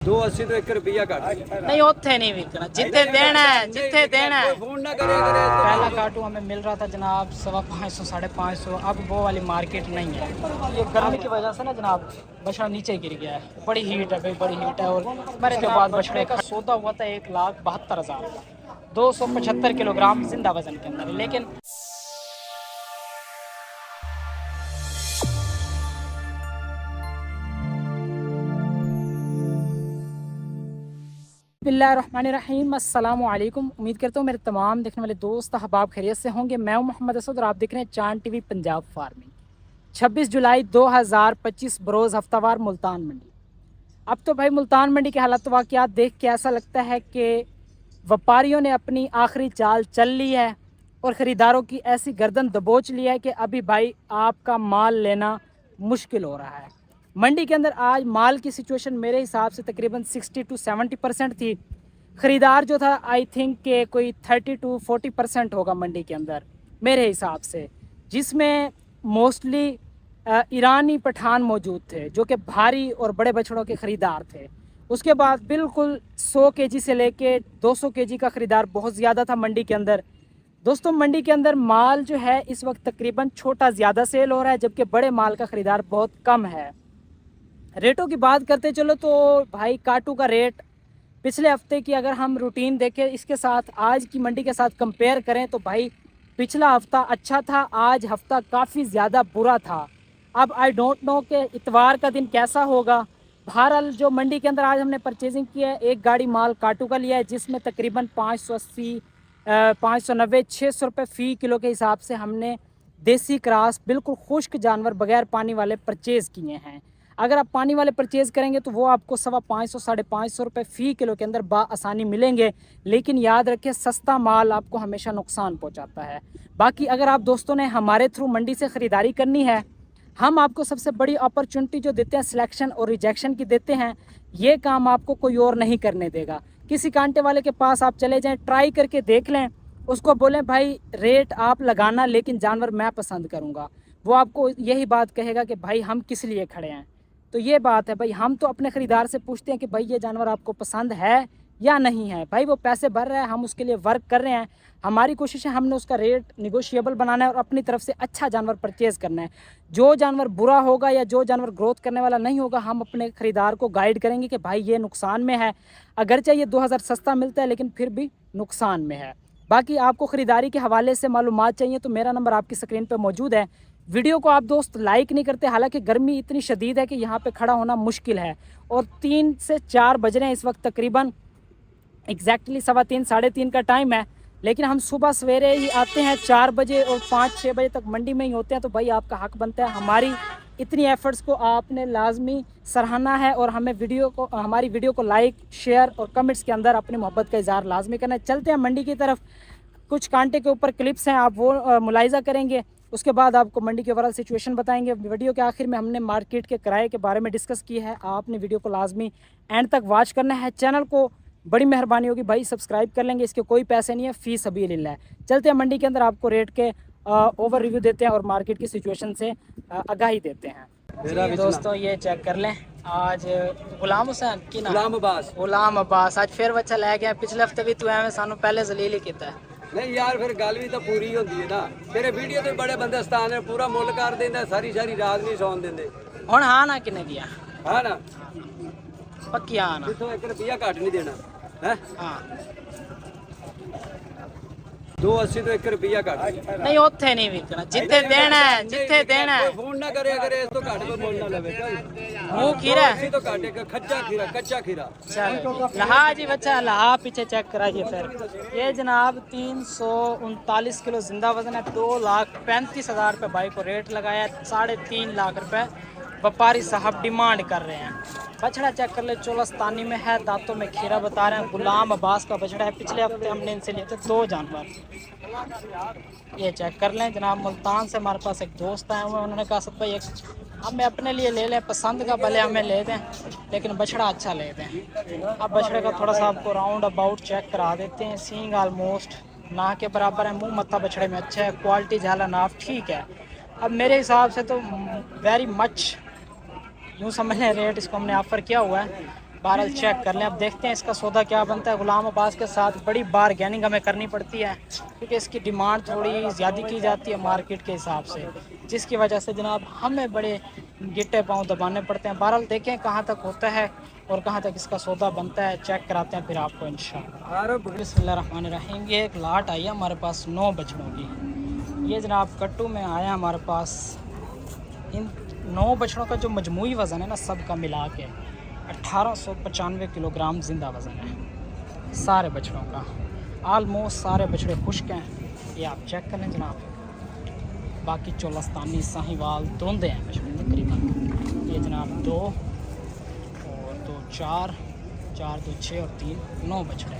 280 तो 1 रुपया घट नहीं उत्थे नहीं बिकना, जिथे देना है जिथे देना है। फोन ना करे करे तो पहला काटू हमें मिल रहा था जनाब 550 550, अब वो वाली मार्केट नहीं है। ये गर्मी की वजह से ना जनाब बछड़ा नीचे गिर गया है, बड़ी हीट है भाई, बड़ी हीट है। और मेरे के बाद बछड़े का सौदा हुआ था 1,72,000 का, 275 किलोग्राम जिंदा वजन के अंदर। लेकिन बिस्मिल्लाहिर्रहमानिर्रहीम, अस्सलामु अलैकुम। उम्मीद करता हूँ मेरे तमाम देखने वाले दोस्त अहबाब खैरियत से होंगे। मैं हूँ मोहम्मद असद और आप देख रहे हैं चांद टीवी पंजाब फार्मिंग। 26 जुलाई 2025 बरोज़ हफ्तावार मुल्तान मंडी। अब तो भाई मुल्तान मंडी के हालात वाक़यात देख के ऐसा लगता है कि व्यापारियों ने अपनी आखिरी चाल चल ली है और ख़रीदारों की ऐसी गर्दन दबोच ली है कि अभी भाई आपका माल लेना मुश्किल हो रहा है। मंडी के अंदर आज माल की सिचुएशन मेरे हिसाब से तकरीबन 60 to 70% थी। ख़रीदार जो था आई थिंक के कोई 30 to 40% होगा मंडी के अंदर मेरे हिसाब से, जिसमें मोस्टली ईरानी पठान मौजूद थे जो कि भारी और बड़े बछड़ों के ख़रीदार थे। उसके बाद बिल्कुल 100 केजी से लेके 200 केजी का ख़रीदार बहुत ज़्यादा था मंडी के अंदर। दोस्तों मंडी के अंदर माल जो है इस वक्त तकरीबन छोटा ज़्यादा सेल हो रहा है, जबकि बड़े माल का ख़रीदार बहुत कम है। रेटों की बात करते चलो तो भाई काटू का रेट पिछले हफ्ते की अगर हम रूटीन देखें इसके साथ आज की मंडी के साथ कंपेयर करें तो भाई पिछला हफ्ता अच्छा था, आज हफ्ता काफ़ी ज़्यादा बुरा था। अब आई डोंट नो कि इतवार का दिन कैसा होगा। बहरहाल जो मंडी के अंदर आज हमने परचेजिंग की है, एक गाड़ी माल काटू का लिया है जिसमें तकरीबन 580 590 600 रुपये फ़ी किलो के हिसाब से हमने देसी क्रॉस बिल्कुल खुश्क जानवर बगैर पानी वाले परचेज़ किए हैं। अगर आप पानी वाले परचेज़ करेंगे तो वो आपको 550 550 रुपये फ़ी किलो के अंदर आसानी मिलेंगे। लेकिन याद रखें सस्ता माल आपको हमेशा नुकसान पहुंचाता है। बाकी अगर आप दोस्तों ने हमारे थ्रू मंडी से ख़रीदारी करनी है, हम आपको सबसे बड़ी अपॉर्चुनिटी जो देते हैं सिलेक्शन और रिजेक्शन की देते हैं। ये काम आपको कोई और नहीं करने देगा। किसी कांटे वाले के पास आप चले जाएँ, ट्राई करके देख लें, उसको बोलें भाई रेट आप लगाना लेकिन जानवर मैं पसंद करूँगा, वो आपको यही बात कहेगा कि भाई हम किस लिए खड़े हैं। तो ये बात है भाई, हम तो अपने ख़रीदार से पूछते हैं कि भाई ये जानवर आपको पसंद है या नहीं है। भाई वो पैसे भर रहा है, हम उसके लिए वर्क कर रहे हैं, हमारी कोशिश है हमने उसका रेट निगोशिएबल बनाना है और अपनी तरफ से अच्छा जानवर परचेज़ करना है। जो जानवर बुरा होगा या जो जानवर ग्रोथ करने वाला नहीं होगा, हम अपने ख़रीदार को गाइड करेंगे कि भाई ये नुकसान में है। अगरचे ये 2000 सस्ता मिलता है लेकिन फिर भी नुकसान में है। बाकी आपको ख़रीदारी के हवाले से मालूमात चाहिए तो मेरा नंबर आपकी स्क्रीन पर मौजूद है। वीडियो को आप दोस्त लाइक नहीं करते, हालांकि गर्मी इतनी शदीद है कि यहाँ पे खड़ा होना मुश्किल है और 3 से 4 बज रहे हैं इस वक्त, तकरीबन एग्जैक्टली 3:15 3:30 का टाइम है। लेकिन हम सुबह सवेरे ही आते हैं 4 बजे और 5-6 बजे तक मंडी में ही होते हैं। तो भाई आपका हक बनता है, हमारी इतनी एफ़र्ट्स को आपने लाजमी सराहना है और हमें हमारी वीडियो को लाइक शेयर और कमेंट्स के अंदर अपनी मोहब्बत का इज़हार लाजमी करना है। चलते हैं मंडी की तरफ। कुछ कांटे के ऊपर क्लिप्स हैं, आप वो मुलाहिज़ा करेंगे, उसके बाद आपको मंडी के ओवरऑल सिचुएशन बताएंगे। वीडियो के आखिर में हमने मार्केट के किराए के बारे में डिस्कस की है। आपने वीडियो को लाजमी एंड तक वॉच करना है। चैनल को बड़ी मेहरबानी होगी भाई सब्सक्राइब कर लेंगे, इसके कोई पैसे नहीं है, फ़ी सबीलिल्लाह है। चलते हैं मंडी के अंदर, आपको रेट के ओवर रिव्यू देते हैं और मार्केट की सिचुएशन से आगाही देते हैं। जी दोस्तों ये चेक कर लें, आज गुलाम हुसैन की ना गुलाम अब्बास आज फिर बच्चा लै गया। पिछले हफ्ते भी तू एवं सानू पहले जलील ही किया नहीं यार, फिर गल भी तो पूरी होती है ना। तेरे वीडियो तो बड़े बंदे स्थान है, पूरा मुल कर देंगे, सारी सारी रात नहीं सौन देंगे। हुण हाँ ना किन्ने दिया? हाँ ना, पक्की हाँ ना, जितों 1 रुपया घट नहीं देना है। हाँ 280 तो 1 रुपया घट नहीं उत्थे नहीं बिकना, जिथे देना है जिथे देना है। फोन ना करे करे, इस तो घट को मोल ना लवे। मुंह खीरा 280 तो घट, एक खच्चा खीरा कच्चा खीरा। चलो लहा जी बच्चा, लहा पीछे चेक कराइए फिर। ये जनाब 339 किलो जिंदा वजन है, 2,35,000 रुपये भाई को रेट लगाया है। 3.5 लाख रुपए व्यापारी साहब डिमांड कर रहे हैं। बछड़ा चेक कर ले, चोलस्तानी में है, दांतों में खीरा बता रहे हैं। गुलाम अब्बास का बछड़ा है, पिछले हफ्ते हमने इनसे लिए थे 2 जानवर। ये चेक कर लें जनाब, मुल्तान से हमारे पास एक दोस्त आए हुए हैं, उन्होंने कहा सब भाई एक हमें अपने लिए ले लें, पसंद का भले हमें ले दें लेकिन बछड़ा अच्छा ले दें। अब बछड़े का थोड़ा सा आपको राउंड अबाउट चेक करा देते हैं। सींग आलमोस्ट ना के बराबर है, मुंह मत्था बछड़े में अच्छा है, क्वालिटी झाला नाफ ठीक है। अब मेरे हिसाब से तो वेरी मच यूँ समझ लें रेट इसको हमने ऑफ़र किया हुआ है बहरहाल चेक कर लें। अब देखते हैं इसका सौदा क्या बनता है। गुलाम अब्बास के साथ बड़ी बारगेनिंग हमें करनी पड़ती है क्योंकि इसकी डिमांड थोड़ी ज़्यादा की जाती है मार्केट के हिसाब से, जिसकी वजह से जनाब हमें बड़े गिट्टे पाँव दबाने पड़ते हैं। बहरहाल देखें कहाँ तक होता है और कहाँ तक इसका सौदा बनता है, चेक कराते हैं फिर आपको इंशाअल्लाह। बिस्मिल्लाहिर्रहमानिर्रहीम। ये एक लाट आई है हमारे पास 9 बछड़ों की। ये जनाब कट्टू में आया हमारे पास। इन 9 बछड़ों का जो मजमूई वज़न है ना सब का मिला के 1895 किलोग्राम ज़िंदा वज़न है सारे बछड़ों का। आलमोस्ट सारे बछड़े खुश्क हैं, ये आप चेक कर लें जनाब। बाकी चोलस्तानी साहिवाल दोंदे हैं बछड़े तकरीबन। ये जनाब 2 और 2 4 4 2 6 और 3 9 बछड़े।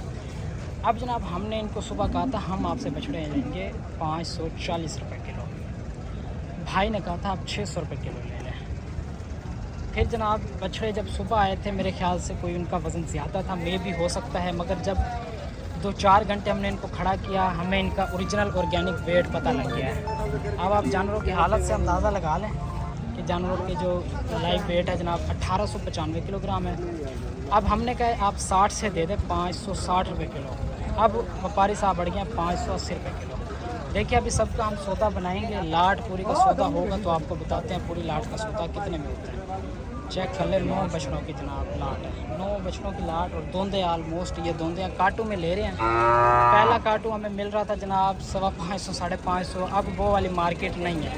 अब जनाब हमने इनको सुबह कहा था हम आपसे बछड़े लेंगे 540 रुपये किलो। भाई ने कहा था आप 600 रुपये किलो ले लें। फिर जनाब बछड़े जब सुबह आए थे मेरे ख्याल से कोई उनका वज़न ज़्यादा था, मे भी हो सकता है, मगर जब 2-4 घंटे हमने इनको खड़ा किया हमें इनका ओरिजिनल ऑर्गेनिक वेट पता लग गया है। अब आप जानवरों की हालत से अंदाज़ा लगा लें कि जानवरों के जो लाइव वेट है जनाब 1895 किलोग्राम है। अब हमने कहा आप 60 से दे दें 560 रुपये किलो। अब व्यापारी साहब बढ़ गए 580 रुपये किलो। देखिए अभी सबका हम सौदा बनाएंगे, लाट पूरी का सौदा होगा तो आपको बताते हैं पूरी लाट का सौदा कितने में होता है। चेक कर ले 9 बछड़ों की जनाब लाट है, 9 बछड़ों की लाट और दोंदे आलमोस्ट ये दोंदे काटू में ले रहे हैं। पहला काटू हमें मिल रहा था जनाब 550 550, अब वो वाली मार्केट नहीं है,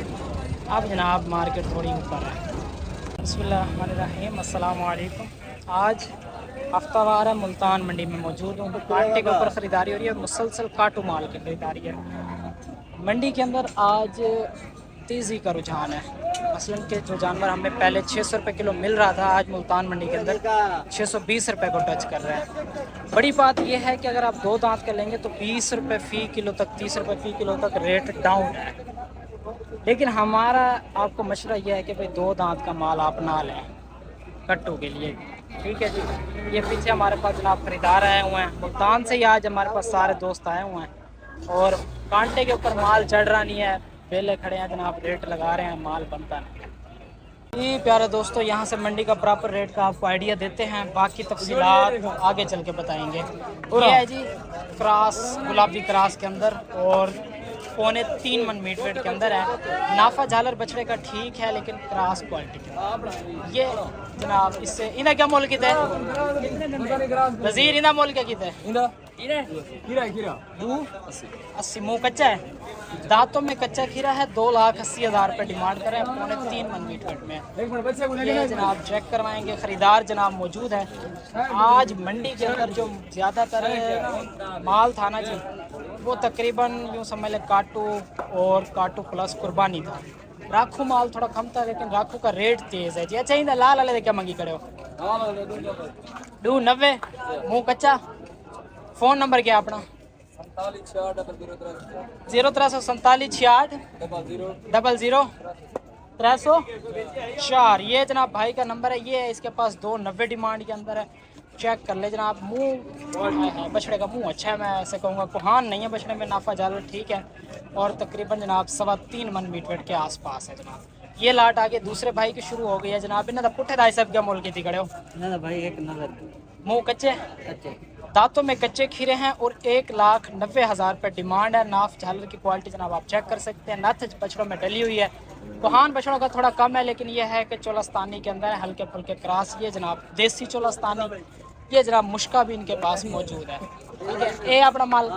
अब जनाब मार्केट थोड़ी ऊपर है। बिस्मिल्लाहिर्रहमानिर्रहीम, अस्सलाम वालेकुम। आज हफ्तावार है, मुल्तान मंडी में मौजूद हूँ। कांटे के ऊपर ख़रीदारी हो रही है, मुसलसल काटू माल की ख़रीदारी है। मंडी के अंदर आज तेज़ी का रुझान है। मसलन के जो जानवर हमें पहले 600 रुपये किलो मिल रहा था आज मुल्तान मंडी के अंदर 620 रुपये को टच कर रहा है। बड़ी बात यह है कि अगर आप 2 दांत का लेंगे तो 20 रुपये फ़ी किलो तक, 30 रुपये फ़ी किलो तक रेट डाउन है। लेकिन हमारा आपको मशवरा यह है कि भाई 2 दांत का माल आप ना लें कट्टू के लिए, ठीक है जी। ये पीछे हमारे पास जनाब खरीदार आए हुए हैं मुल्तान से ही, आज हमारे पास सारे दोस्त आए हुए हैं और कांटे के ऊपर माल चढ़ रहा नहीं है, बेले खड़े हैं जनाब, रेट लगा रहे हैं, माल बनता नहीं। जी प्यारे दोस्तों, यहाँ से मंडी का प्रॉपर रेट का आपको आइडिया देते हैं, बाकी तफसीलात आगे चल के बताएंगे। ये है जी क्रॉस, गुलाबी क्रॉस के अंदर और 3.25 मन मीट वेट के अंदर है। नाफा झालर बछड़े का ठीक है लेकिन क्रॉस क्वालिटी के। ये जनाब इससे इन्हें क्या मोल कितना है वजीर, इन्हें मोल क्या कितना है? 80 मुँह कच्चा है, दांतों में कच्चा खीरा है। 2,80,000 रुपये डिमांड कर रहे हैं, 3.25 मन मीट वेट में। ये जनाब चेक करवाएंगे, ख़रीदार जनाब मौजूद है। आज मंडी के अंदर जो ज़्यादातर माल था ना जी वो तकरीबन यूँ समझ लें काटू और काटू प्लस कुर्बानी था। राखू माल थोड़ा कम था लेकिन राखू का रेट तेज़ है जी। अच्छा इंदा लाल वाले क्या मंगी करे हो? 290 मुँह कच्चा। फ़ोन नंबर क्या अपना? 0347 00 ये जनाब भाई का नंबर है। ये है इसके पास 290 डिमांड के अंदर है। चेक कर ले जनाब, मुंह बछड़े का मुंह अच्छा है, मैं ऐसे कहूँगा कोहान नहीं है बछड़े में, नाफा जालर ठीक है और तकरीबन जनाब 3.25 मन मीट वेट के आसपास है जनाब। ये लाट आगे दूसरे भाई की शुरू हो गई है जनाब। इन्हें पुठे दाई सब क्या मोल की थी खड़े हो ना भाई? एक नजर मुँह कच्चे, दांतों में कच्चे खीरे हैं और 1,90,000 रुपये डिमांड है। नाफ झालर की क्वालिटी जनाब आप चेक कर सकते हैं, नथ बछड़ों में डली हुई है। कोहान बछड़ों का थोड़ा कम है लेकिन यह है कि चोलस्तानी के अंदर है, हल्के फुल्के क्रॉस। ये जनाब देसी चोलस्तानी, ये जनाब मुश्का भी इनके पास मौजूद है, ठीक है। ये अपना माल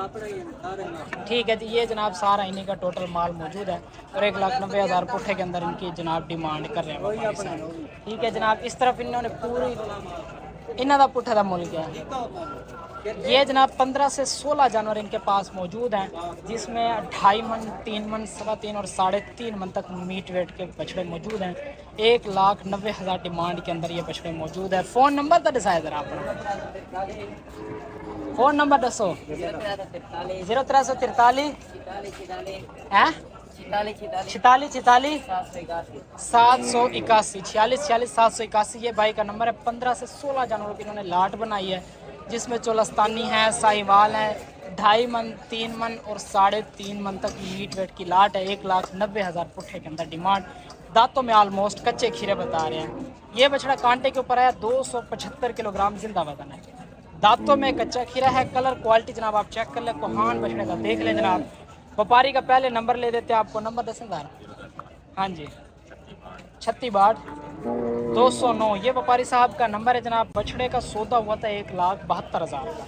ठीक है जी। ये जनाब सारा इन्हीं का टोटल माल मौजूद है और 1,90,000 पुट्ठे के अंदर इनकी जनाब डिमांड कर रहे हैं, ठीक है जनाब। इस तरफ इन्होंने पूरी इन्हों का पुट्ठे का मुल गया है। ये जनाब 15 से 16 जानवर इनके पास मौजूद हैं जिसमें 2.5 मन, 3 मन, 3.25 और 3.5 मन तक मीट वेट के बछड़े मौजूद हैं। 1,90,000 डिमांड के अंदर ये बछड़े मौजूद है। फ़ोन नंबर तो दसाया जरा अपना, फ़ोन नंबर दसो। 0343 है 46 781 781। ये भाई का नंबर है। 15 से 16 जानवरों की इन्होंने लाट बनाई है जिसमें चोलस्तानी है, साहिवाल है। 2.5 मन, 3 मन और 3.5 मन तक मीट वेट की लाट है। 1,90,000 पुट्ठे के अंदर डिमांड। दांतों में ऑलमोस्ट कच्चे खीरे बता रहे हैं। ये बछड़ा कांटे के ऊपर आया, 275 किलोग्राम जिंदा वजन है। दांतों में कच्चा खीरा है। कलर क्वालिटी जनाब आप चेक कर लें, कोहान बछड़े का देख लें जनाब। व्यापारी का पहले नंबर ले देते हैं, आपको नंबर दसेंगे। हाँ जी, 366209 ये व्यापारी साहब का नंबर है जनाब। बछड़े का सौदा हुआ था 1,72,000 का,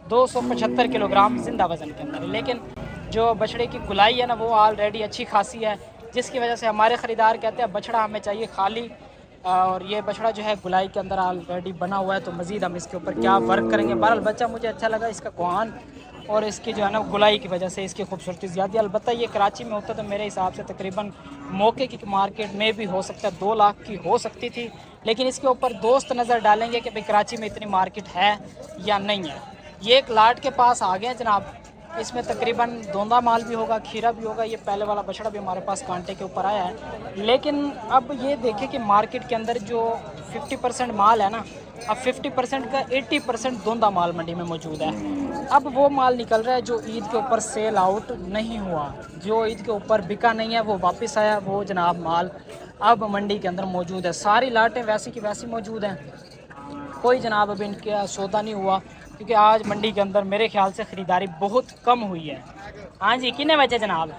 275 किलोग्राम जिंदा वजन के अंदर। लेकिन जो बछड़े की गुलाई है ना वो ऑलरेडी अच्छी खासी है, जिसकी वजह से हमारे ख़रीदार कहते हैं बछड़ा हमें चाहिए खाली। और ये बछड़ा जो है गुलाई के अंदर ऑलरेडी बना हुआ है, तो मज़ीद हम इसके ऊपर क्या वर्क करेंगे। बहरहाल बच्चा मुझे अच्छा लगा, इसका कोहान और इसकी जो है ना गुलाई की वजह से इसकी खूबसूरती ज़्यादा। अलबत्ता ये कराची में होता तो मेरे हिसाब से तकरीबन मौके की मार्केट में भी हो सकता है 2 लाख की हो सकती थी। लेकिन इसके ऊपर दोस्त नज़र डालेंगे कि भाई कराची में इतनी मार्केट है या नहीं है। ये एक लाट के पास आ गए जनाब, इसमें तकरीबन दोंदा माल भी होगा, खीरा भी होगा। ये पहले वाला बछड़ा भी हमारे पास कांटे के ऊपर आया है। लेकिन अब ये देखें कि मार्केट के अंदर जो 50% माल है ना, अब 50% का 80% दोंदा माल मंडी में मौजूद है। अब वो माल निकल रहा है जो ईद के ऊपर सेल आउट नहीं हुआ, जो ईद के ऊपर बिका नहीं है, वो वापस आया। वो जनाब माल अब मंडी के अंदर मौजूद है। सारी लाटें वैसी की वैसी मौजूद हैं, कोई जनाब अब इनका सौदा नहीं हुआ, क्योंकि आज मंडी के अंदर मेरे ख्याल से ख़रीदारी बहुत कम हुई है। हाँ जी, कितने बचे जनाब?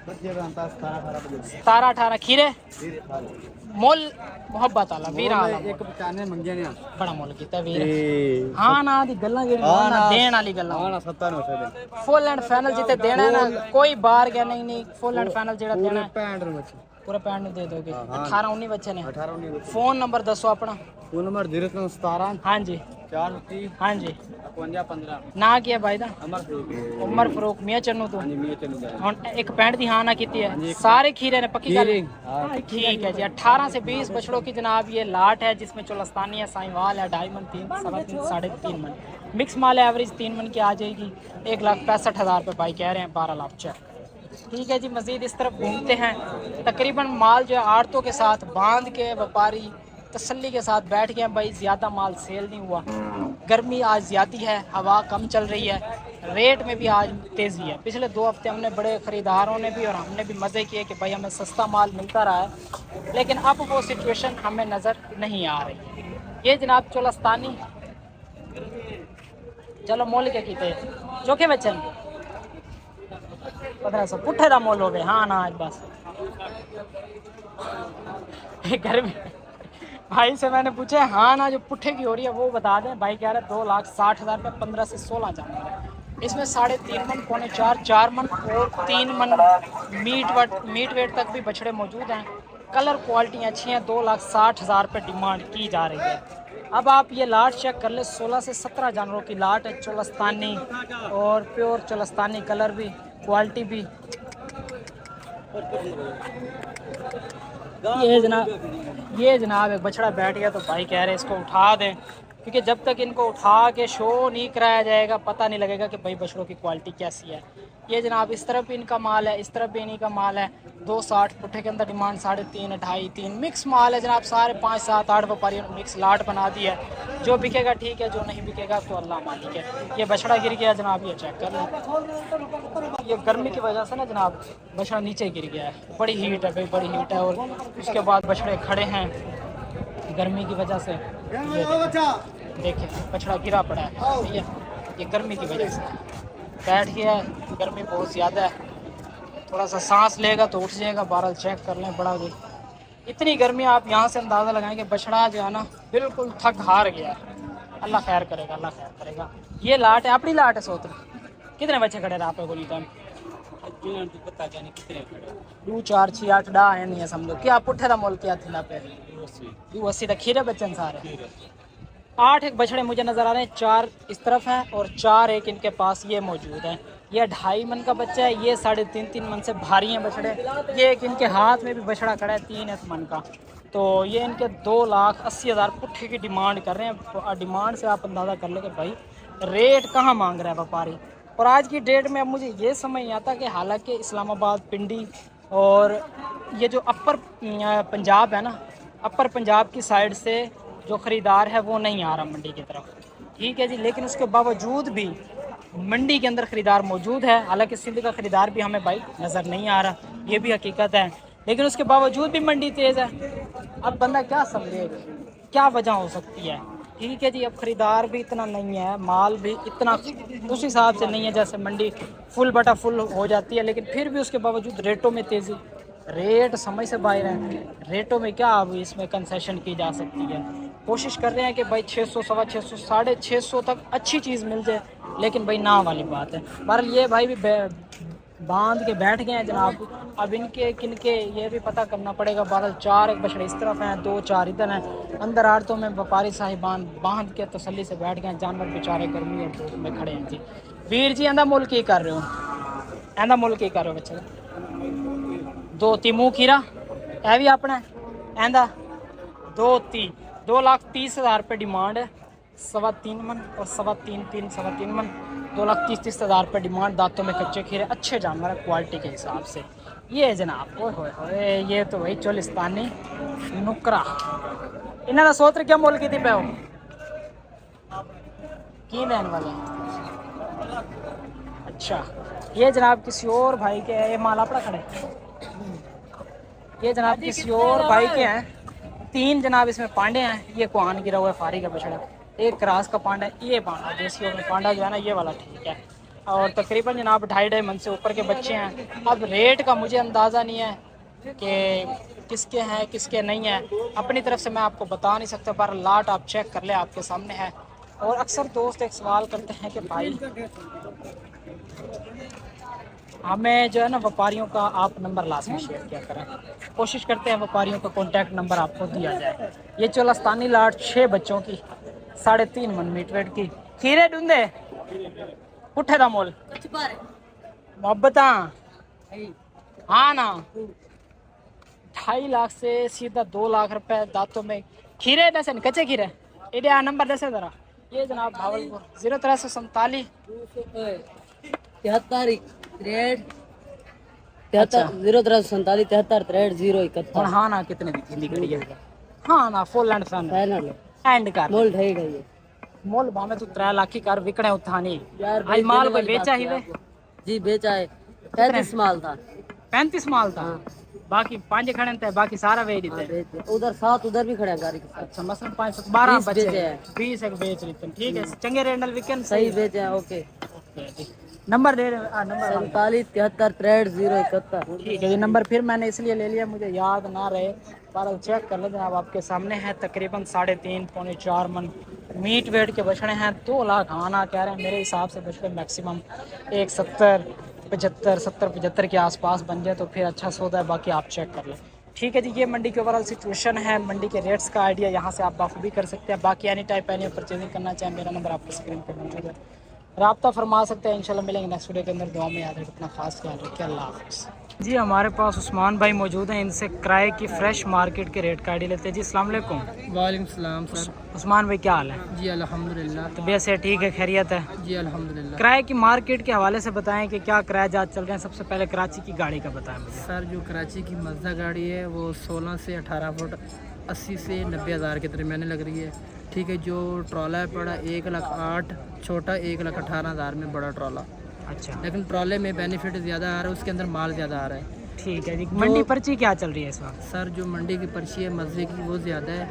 17-18 खीरे मोल मोहब्बत आला वीर आला एक 95 मंगे ने बड़ा मोल कीता वीर। हाँ ना दी गल्लां जेड़ी ना देण वाली गल्लां, हाँ ना 97 फुल एंड फाइनल जिते देना है ना, कोई बार क्या नहीं, फुल एंड फाइनल जेड़ा देना है 65 बचे, पूरे पैंट दे दोगे। 18-19 बच्चे ने। 18-19 फ़ोन नंबर दसो अपना। फोन नंबर 017 हाँ जी 430 हाँ जी 5515 ना किया भाई दा अमर उमर फरूक मियाँ चन्नू तो मैं चलू ਹੁਣ ਇੱਕ ਪੈਂਟ ਦੀ ਹਾਂ ਨਾ ਕੀਤੀ है। सारे खीरे ने पक्की कर ठीक है जी। 18 से 20 बछड़ों की जनाब ये लाट है, जिसमें चोलस्तानी है, साहिवाल है, 2.5 मन, 3, 3.5, 3.5 मन मिक्स माल है। एवरेज 3 मन की आ जाएगी। 1,65,000 रुपये भाई कह रहे हैं। 12 लाख चेक। ठीक है जी, मज़ीद इस तरफ घूमते हैं। तकरीबन माल जो है आड़तों के साथ बांध के व्यापारी तसल्ली के साथ बैठ गए भाई, ज़्यादा माल सेल नहीं हुआ। गर्मी आज ज़्यादा है, हवा कम चल रही है, रेट में भी आज तेज़ी है। पिछले 2 हफ्ते हमने बड़े ख़रीदारों ने भी और हमने भी मज़े किए कि भाई हमें सस्ता माल मिलता रहा है, लेकिन अब वो सिचुएशन हमें नज़र नहीं आ रही। ये जनाब चोलस्तानी, चलो मोल क्या कीते चोखे बच्चन 1500 पुट्ठे का मोल हो गए। हाँ ना आज बस गर्मी भाई से मैंने पूछा हाँ ना जो पुट्ठे की हो रही है वो बता दें। भाई कह रहे 2,60,000 रुपये 15 से 16 जानवर है। इसमें 3.5 मन, 4.25 मन और 3 मन मीट वेट तक भी बछड़े मौजूद हैं। कलर क्वालिटी अच्छी हैं। 2,60,000 रुपये डिमांड की जा रही है। अब आप ये लाट चेक कर ले, 16 से 17 जानवरों की लाट है। चोलस्तानी और प्योर चोलस्तानी, कलर भी क्वालिटी भी। ये जनाब एक बछड़ा बैठ गया, तो भाई कह रहे इसको उठा दें, क्योंकि जब तक इनको उठा के शो नहीं कराया जाएगा पता नहीं लगेगा कि भाई बछड़ों की क्वालिटी कैसी है। ये जनाब इस तरफ भी इनका माल है, इस तरफ भी इन्हीं का माल है। 260 पुट्ठे के अंदर डिमांड 3.5, 2.5, 3 मिक्स माल है जनाब। सारे 5, 7, 8 व्यापारियों ने मिक्स लाट बना दी है। जो बिकेगा ठीक है, जो नहीं बिकेगा तो अल्लाह मालिक है। ये बछड़ा गिर गया जनाब, ये चेक कर लें। ये गर्मी की वजह से ना जनाब बछड़ा नीचे गिर गया है। बड़ी हीट है भाई, बड़ी हीट है। और उसके बाद बछड़े खड़े हैं गर्मी की वजह से। देखिए बछड़ा गिरा पड़ा है, ये गर्मी की वजह से बैठ गया है। गर्मी बहुत ज़्यादा है, थोड़ा सा सांस लेगा तो उठ जाएगा। बहरहाल चेक कर लें, बड़ा भी इतनी गर्मी आप यहाँ से अंदाज़ा लगाएं कि बछड़ा जो है ना बिल्कुल थक हार गया है। अल्लाह खैर करेगा, अल्लाह खैर करेगा। ये लाट है, अपनी लाट है। सोच कितने बच्चे खड़े रहे आप गोली टाइम? पता क्या नहीं कितने 2, 4, 6, 8 डा है नहीं है समझो। क्या पुट्ठे का मोल क्या थी पे 280 तक खीरे बच्चन सारे। 8 एक बछड़े मुझे नज़र आ रहे हैं। 4 इस तरफ हैं और 4 एक इनके पास ये मौजूद हैं। ये 2.5 मन का बच्चा है, ये 3.5 मन से भारी हैं बछड़े। ये एक इनके हाथ में भी बछड़ा खड़ा है 3 मन का। तो ये इनके 2,80,000 पुट्ठे की डिमांड कर रहे हैं। डिमांड से आप अंदाज़ा कर ले कि भाई रेट कहाँ मांग रहा है व्यापारी। और आज की डेट में अब मुझे ये समझ नहीं आता कि हालांकि इस्लामाबाद, पिंडी और ये जो अपर पंजाब है ना, अपर पंजाब की साइड से जो ख़रीदार है वो नहीं आ रहा मंडी की तरफ। ठीक है जी, लेकिन उसके बावजूद भी मंडी के अंदर ख़रीदार मौजूद है। हालांकि सिंध का ख़रीदार भी हमें भाई नज़र नहीं आ रहा, ये भी हकीकत है। लेकिन उसके बावजूद भी मंडी तेज़ है। अब बंदा क्या समझे, क्या वजह हो सकती है। ठीक है जी, अब ख़रीदार भी इतना नहीं है, माल भी इतना उस हिसाब से नहीं है जैसे मंडी फुल बटा फुल हो जाती है, लेकिन फिर भी उसके बावजूद रेटों में तेज़ी। रेट समझ से बाहर है, रेटों में क्या अब इसमें कंसेशन की जा सकती है। कोशिश कर रहे हैं कि भाई 600, 650, 650 तक अच्छी चीज़ मिल जाए, लेकिन भाई ना वाली बात है। बहरहाल ये भाई भी बांध के बैठ गए हैं जनाब। अब इनके किनके ये भी पता करना पड़ेगा। बहरहाल 4 एक बछड़े इस तरफ हैं, 2 4 इधर हैं। अंदर आड़तों में व्यापारी साहिबान बांध के तसल्ली से बैठ गए हैं, जानवर बेचारे गर्मी और धूप में खड़े हैं जी। वीर जी एंदा मुल्क की कर रहे हो, एंदा मुल्क की कर रहे हो बच्चे? 2 तीमू खीरा है भी अपना एंदा 2,30,000 रुपये डिमांड है। 3.25 मन और 3.25 मन 2,30,000 रुपये डिमांड। दांतों में कच्चे खीरे, अच्छे जानवर है क्वालिटी के हिसाब से। ये है जनाब, ओए होए होए, ये तो वही चोलिस्तानी नुकरा। इन्हों का सोच क्या मुल की थी पे की लेने वाले। अच्छा, ये जनाब किसी और भाई के है, ये माल अपना खड़े, ये जनाब किसी और भाई के हैं। 3 जनाब इसमें पांडे हैं। ये कुआन गिरा हुआ है फारी का बछड़ा, एक क्रास का पांडा है, ये पांडा देसी में पांडा जो है ना ये वाला ठीक है। और तकरीबन जनाब 2.5 मन से ऊपर के बच्चे हैं। अब रेट का मुझे अंदाज़ा नहीं है कि किसके हैं किसके नहीं है, अपनी तरफ से मैं आपको बता नहीं सकता, पर लाट आप चेक कर ले, आपके सामने है। और अक्सर दोस्त एक सवाल करते हैं कि भाई हमें जो है ना व्यापारियों का आप नंबर लाजमी शेयर किया करें। कोशिश करते हैं व्यापारियों का कॉन्टैक्ट नंबर आपको दिया जाए। ये चोलस्तानी लाट 6 बच्चों की 3.5 मन मीट वेट की। खीरे ढूंढे पुठे का मोल मोहब्बत हाँ ना 2.5 लाख से सीधा 2 लाख रुपए दांतों में। खीरे दसे कच्चे खीरे इधे नंबर दसे ज़रा। ये जनाब भावलपुर 0347 73 हाँ ना कितने दी थी घड़ी है। हाँ ना फुल एंड फाइनल एंड कर मोल ढाई ढाई मोल भावे तू 3 लाख की कर विकणे उठानी यार। आज माल कोई बेचा ही वे जी बेचा है, 35 माल था। 35 माल था, बाकी 5 खड़े थे, बाकी सारा बेच देते। उधर 7 उधर भी खड़े हैं गाड़ी के साथ। अच्छा मसलन 5 12 20 बचे बेचे हैं, हैं। 20 एक बेच लेते हैं। ठीक है, चंगे रेंडल वीकेंड सही बेचे हैं। ओके, नंबर दे रहे नंबर 47 73 63 071। ठीक है जी। नंबर फिर मैंने इसलिए ले लिया, मुझे याद ना रहे, पर चेक कर ले जनाब आपके सामने है। तकरीबन 3.5 पौने 4 मन मीट वेट के बछड़े हैं। 2 लाख आना कह रहे हैं, मेरे हिसाब से बछड़े मैक्सिमम 170 75 70 75 के आसपास बन जाए तो फिर अच्छा सौदा है। बाकी आप चेक कर लें। ठीक है जी, ये मंडी के ओवरऑल सिचुएशन है। मंडी के रेट्स का आइडिया यहाँ से आप बाखूबी कर सकते हैं। बाकी एनी टाइप एनी परचेजिंग करना चाहें, मेरा नंबर आपको स्क्रीन पर मौजूद है, राब्ता फरमा सकते हैं। इंशाल्लाह मिलेंगे नेक्स्ट वीडियो के अंदर। दुआ में याद रखें, अपना खास ख्याल रखिए। अल्लाह हाफ़िज़ जी। हमारे पास उस्मान भाई मौजूद हैं, इनसे किराए की फ़्रेश मार्केट के रेट का आइडिया लेते हैं जी। अस्सलाम वालेकुम। वालेकुम सलाम सर। उस्मान भाई क्या हाल है? जी अल्हम्दुलिल्लाह। तबीयत से ठीक है, खैरियत है? जी अल्हम्दुलिल्लाह। किराए की मार्केट के हवाले से बताएं कि क्या किराया जात चल रहे हैं। सबसे पहले कराची की गाड़ी का बताएं मुझे। सर जो कराची की मज़दा गाड़ी है वो 16 से 18 फुट 80 से 90 हज़ार के दरमियान लग रही है। ठीक है, जो ट्रॉला है पड़ा 1,08,000, छोटा 1,18,000 में बड़ा ट्रॉला। अच्छा, लेकिन ट्रॉले में बेनिफिट ज़्यादा आ रहा है, उसके अंदर माल ज़्यादा आ रहा है। ठीक है जी। मंडी पर्ची क्या चल रही है इस वक्त? सर जो मंडी की पर्ची है मज़े की वो ज़्यादा है,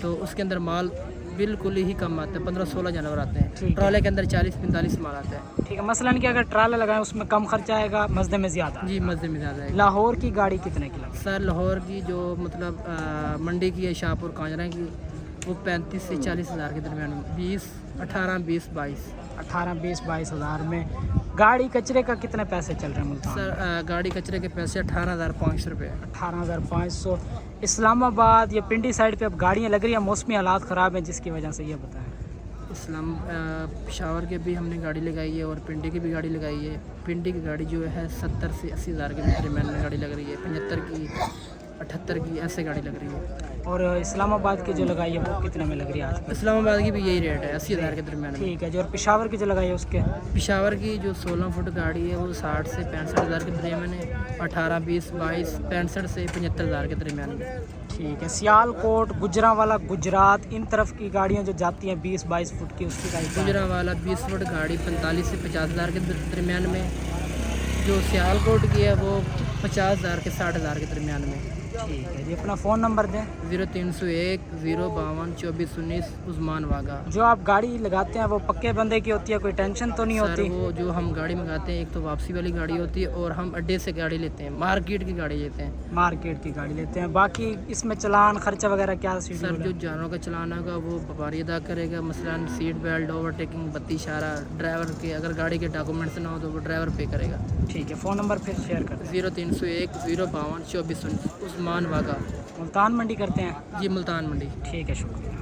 तो उसके अंदर माल बिल्कुल ही कम आता है। 15-16 जानवर आते हैं। ट्रॉले के अंदर 40-45 माल आता है। ठीक है, मसलन कि अगर ट्राला लगाएं उसमें कम खर्चा आएगा, मजदे में ज़्यादा। जी मज़े में ज़्यादा है। लाहौर की गाड़ी कितने की लगी? सर लाहौर की जो मतलब मंडी की है शाहपुर कांजरा की, वो 35 से 40 हज़ार के दरमियान में 18, 20, 22 हज़ार में। गाड़ी कचरे का कितने पैसे चल रहे हैं मुल्तान? सर गाड़ी कचरे के पैसे 18,500 रुपये। 18,500। इस्लामाबाद या पिंडी साइड पे अब गाड़ियाँ लग रही हैं, मौसमी हालात ख़राब हैं जिसकी वजह से, ये बताएं। पेशावर के भी हमने गाड़ी लगाई है और पिंडी की भी गाड़ी लगाई है। पिंडी की गाड़ी जो है 70 से 80 हज़ार के दरमियान में गाड़ी लग रही है। 75 की 78 की ऐसे गाड़ी लग रही है। और इस्लामाबाद की जो लगाई है वो कितने में लग रही है आज? इस्लामाबाद की भी यही रेट है 80 हज़ार के दरमियान में। ठीक है जी। और पेशावर की जो लगाई है उसके? पेशावर की जो 16 फुट गाड़ी है वो 60 से 65 हज़ार के दरमियान है। 18, 20, 22, 65 से 75 हज़ार के दरमियान में। ठीक है। सियालकोट, गुजरांवाला, गुजरात, इन तरफ की गाड़ियाँ जो जाती हैं 20-22 फुट की, उसकी गाड़ी गुजरांवाला 20 फुट गाड़ी 45 से 50 हज़ार के दरमियान में। जो सियालकोट की है वो 50,000 के 60,000 के दरमियान में। ठीक है जी, अपना फ़ोन नंबर दें। 0301 052 2419 उस्मान वागा। जो आप गाड़ी लगाते हैं वो पक्के बंदे की होती है, कोई टेंशन तो नहीं सर होती? वो जो हम गाड़ी मंगाते हैं, एक तो वापसी वाली गाड़ी होती है और हम अड्डे से गाड़ी लेते हैं, मार्केट की गाड़ी लेते हैं। मार्केट की गाड़ी लेते हैं। बाकी इसमें चलान खर्चा वगैरह क्या सर शेड्यूल जो है? जानवरों का चलान होगा वो व्यापारी अदा करेगा, मसलन सीट बेल्ट, ओवरटेकिंग, बत्ती इशारा, ड्राइवर के अगर गाड़ी के डॉक्यूमेंट्स ना हो तो वो ड्राइवर पे करेगा। ठीक है, फ़ोन नंबर फिर शेयर कर दें। 0301 052 2419 उस्मान वागा। मुल्तान मंडी करते हैं? जी मुल्तान मंडी। ठीक है, शुक्रिया।